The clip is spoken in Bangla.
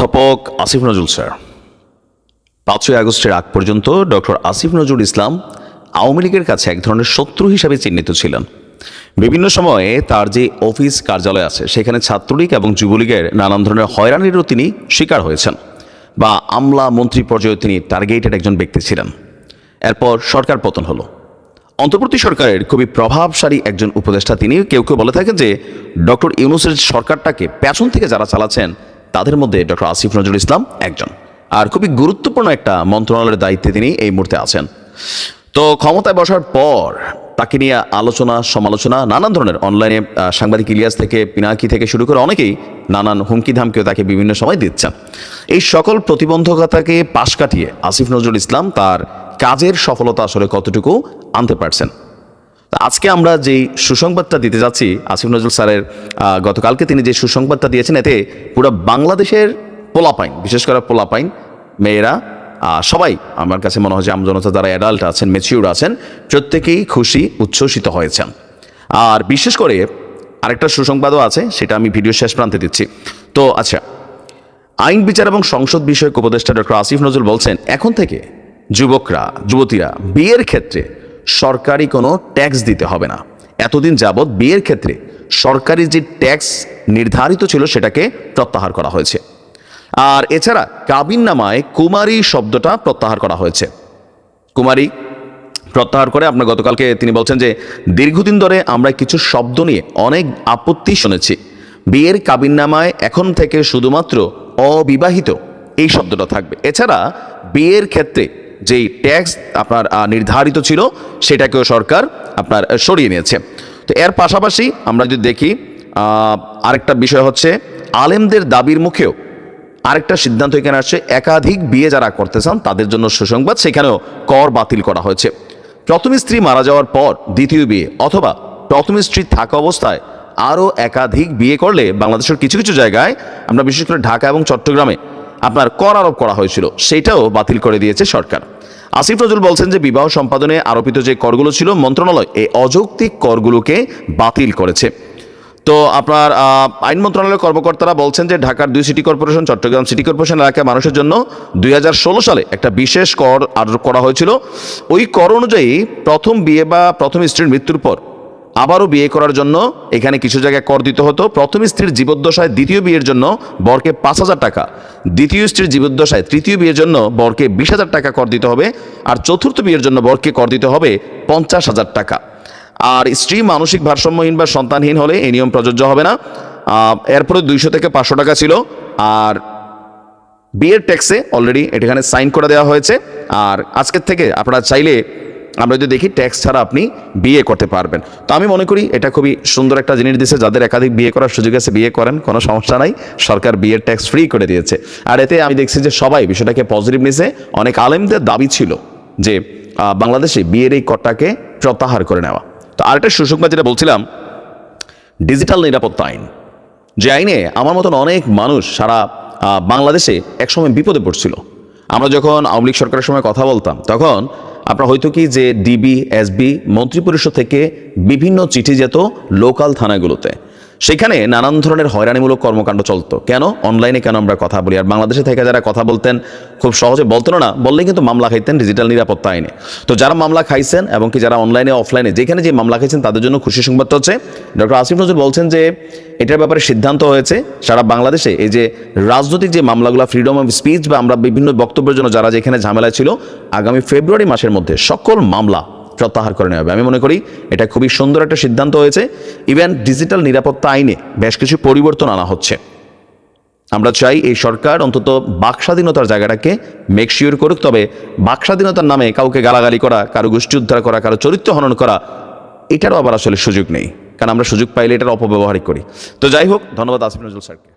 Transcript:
অধ্যাপক আসিফ নজরুল স্যার ৫ই আগস্টের আগ পর্যন্ত ডক্টর আসিফ নজরুল ইসলাম আওয়ামী লীগের কাছে এক ধরনের শত্রু হিসাবে চিহ্নিত ছিলেন। বিভিন্ন সময়ে তার যে অফিস কার্যালয় আছে সেখানে ছাত্রলীগ এবং যুবলীগের নানান ধরনের হয়রানিরও তিনি শিকার হয়েছেন, বা আমলা মন্ত্রী পর্যায়ে তিনি টার্গেটেড একজন ব্যক্তি ছিলেন। এরপর সরকার পতন হলো। অন্তর্বর্তী সরকারের খুবই প্রভাবশালী একজন উপদেষ্টা তিনি। কেউ কেউ বলে থাকেন যে ডক্টর ইউনূসের সরকারটাকে পেছন থেকে যারা চালাচ্ছেন তাদের মধ্যে ডক্টর আসিফ নজরুল ইসলাম একজন, আর খুবই গুরুত্বপূর্ণ একটা মন্ত্রণালয়ের দায়িত্বে তিনি এই মুহূর্তে আছেন। তো ক্ষমতায় বসার পর তাকে নিয়ে আলোচনা সমালোচনা নানান ধরনের অনলাইনে সাংবাদিক ইলিয়াস থেকে পিনাকি থেকে শুরু করে অনেকেই নানান হুমকি ধামকিও তাকে বিভিন্ন সময় দিচ্ছেন। এই সকল প্রতিবন্ধকতাকে পাশ কাটিয়ে আসিফ নজরুল ইসলাম তার কাজের সফলতা আসলে কতটুকু আনতে পারছেন। আজকে আমরা যেই সুসংবাদটা দিতে যাচ্ছি, আসিফ নজরুল স্যারের গতকালকে তিনি যে সুসংবাদটা দিয়েছেন, এতে পুরো বাংলাদেশের পোলাপাইন, বিশেষ করে পোলাপাইন মেয়েরা সবাই, আমার কাছে মনে হয় যে আমজনতা যারা অ্যাডাল্ট আছেন, ম্যাচিউর আছেন, প্রত্যেকেই খুশি উচ্ছ্বসিত হয়েছেন। আর বিশেষ করে আরেকটা সুসংবাদও আছে, সেটা আমি ভিডিও শেষ প্রান্তে দিচ্ছি। তো আচ্ছা, আইন বিচার এবং সংসদ বিষয়ক উপদেষ্টা ডক্টর আসিফ নজরুল বলছেন, এখন থেকে যুবতীরা বিয়ের ক্ষেত্রে সরকারি কোনো ট্যাক্স দিতে হবে না। এতদিন যাবৎ বিয়ের ক্ষেত্রে সরকারি যে ট্যাক্স নির্ধারিত ছিল সেটাকে প্রত্যাহার করা হয়েছে। আর এছাড়া কাবিননামায় কুমারী শব্দটা প্রত্যাহার করা হয়েছে। কুমারী প্রত্যাহার করে আপনার গতকালকে তিনি বলছেন যে দীর্ঘদিন ধরে আমরা কিছু শব্দ নিয়ে অনেক আপত্তি শুনেছি। বিয়ের কাবিননামায় এখন থেকে শুধুমাত্র অবিবাহিত এই শব্দটা থাকবে। এছাড়া বিয়ের ক্ষেত্রে যেই ট্যাক্স আপনার নির্ধারিত ছিল সেটাকেও সরকার আপনার সরিয়ে নিয়েছে। তো এর পাশাপাশি আমরা যদি দেখি আরেকটা বিষয় হচ্ছে আলেমদের দাবির মুখেও আরেকটা সিদ্ধান্ত এখানে আসছে, একাধিক বিয়ে যারা করতে চান তাদের জন্য সুসংবাদ, সেখানেও কর বাতিল করা হয়েছে। প্রথম স্ত্রী মারা যাওয়ার পর দ্বিতীয় বিয়ে অথবা প্রথম স্ত্রী থাকা অবস্থায় আরও একাধিক বিয়ে করলে বাংলাদেশের কিছু কিছু জায়গায়, আমরা বিশেষ করে ঢাকা এবং চট্টগ্রামে আপনার কর আরোপ করা হয়েছিল, সেইটাও বাতিল করে দিয়েছে সরকার। আসিফ নজরুল বলছেন যে বিবাহ সম্পাদনে আরোপিত যে করগুলো ছিল মন্ত্রণালয় এই অযৌক্তিক করগুলোকে বাতিল করেছে। তো আপনার আইন মন্ত্রণালয়ের কর্মকর্তারা বলছেন যে ঢাকার 2 city corporation, Chattogram city corporation এলাকায় মানুষের জন্য 2016 সালে একটা বিশেষ কর আরোপ করা হয়েছিল। ওই কর অনুযায়ী প্রথম বিয়ে বা প্রথম স্ত্রীর মৃত্যুর পর আবারও বিয়ে করার জন্য এখানে কিছু জায়গায় কর দিতে হতো। প্রথম স্ত্রীর জীবদ্দশায় দ্বিতীয় বিয়ের জন্য বরকে 5,000 টাকা, দ্বিতীয় স্ত্রীর জীবদ্দশায় তৃতীয় বিয়ের জন্য বরকে 20,000 টাকা কর দিতে হবে, আর চতুর্থ বিয়ের জন্য বরকে কর দিতে হবে 50,000 টাকা। আর স্ত্রী মানসিক ভারসাম্যহীন বা সন্তানহীন হলে এই নিয়ম প্রযোজ্য হবে না। এরপরে 200 থেকে 500 টাকা ছিল। আর বিয়ের ট্যাক্সে অলরেডি এখানে সাইন করে দেওয়া হয়েছে। আর আজকের থেকে আপনারা চাইলে, আমরা যদি দেখি, ট্যাক্স ছাড়া আপনি বিয়ে করতে পারবেন। তো আমি মনে করি এটা খুবই সুন্দর একটা জিনিস দিয়েছে। যাদের একাধিক বিয়ে করার সুযোগ আছে বিয়ে করেন, কোনো সমস্যা নাই, সরকার বিয়ের ট্যাক্স ফ্রি করে দিয়েছে। আর এতে আমি দেখছি যে সবাই বিষয়টাকে পজিটিভ নিয়েছে। অনেক আলেমদের দাবি ছিল যে বাংলাদেশে বিয়ের এই করটাকে প্রত্যাহার করে নেওয়া। তো আরেকটা সুসংবাদ যেটা বলছিলাম, ডিজিটাল নিরাপত্তা আইন, যে আইনে আমার মতন অনেক মানুষ সারা বাংলাদেশে একসময় বিপদে পড়ছিল। আমরা যখন আওয়ামী লীগ সরকারের সময় কথা বলতাম তখন আপনার হয়তো কি যে ডিবি, এসবি, মন্ত্রিপরিষদ থেকে বিভিন্ন চিঠি যেত লোকাল থানাগুলোতে, সেখানে নানান ধরনের হয়রানিমূলক কর্মকাণ্ড চলতো। কেন? অনলাইনে কেন আমরা কথা বলি। আর বাংলাদেশে থেকে যারা কথা বলতেন খুব সহজে বলতেন না, বললেই কিন্তু মামলা খাইতেন ডিজিটাল নিরাপত্তা আইনে। তো যারা মামলা খাইছেন এবং কি যারা অনলাইনে অফলাইনে যেখানে যে মামলা খাইছেন তাদের জন্য খুশি সংবাদটা হচ্ছে ডক্টর আসিফ নজরুল বলছেন যে এটার ব্যাপারে সিদ্ধান্ত হয়েছে সারা বাংলাদেশে এই যে রাজনৈতিক যে মামলাগুলো, ফ্রিডম অফ স্পিচ বা আমরা বিভিন্ন বক্তব্যের জন্য যারা যেখানে ঝামেলায় ছিল, আগামী ফেব্রুয়ারি মাসের মধ্যে সকল মামলা প্রত্যাহার করে নেওয়া হবে। আমি মনে করি এটা খুবই সুন্দর একটা সিদ্ধান্ত হয়েছে। ইভেন ডিজিটাল নিরাপত্তা আইনে বেশ কিছু পরিবর্তন আনা হচ্ছে। আমরা চাই এই সরকার অন্তত বাকস্বাধীনতার জায়গাটাকে মেকশিওর করুক। তবে বাকস্বাধীনতার নামে কাউকে গালাগালি করা, কারো গোষ্ঠী উদ্ধার করা, কারো চরিত্র হনন করা, এটারও আবার আসলে সুযোগ নেই, কারণ আমরা সুযোগ পাইলে এটার অপব্যবহারই করি। তো যাই হোক, ধন্যবাদ আসিফ নজরুল স্যারকে।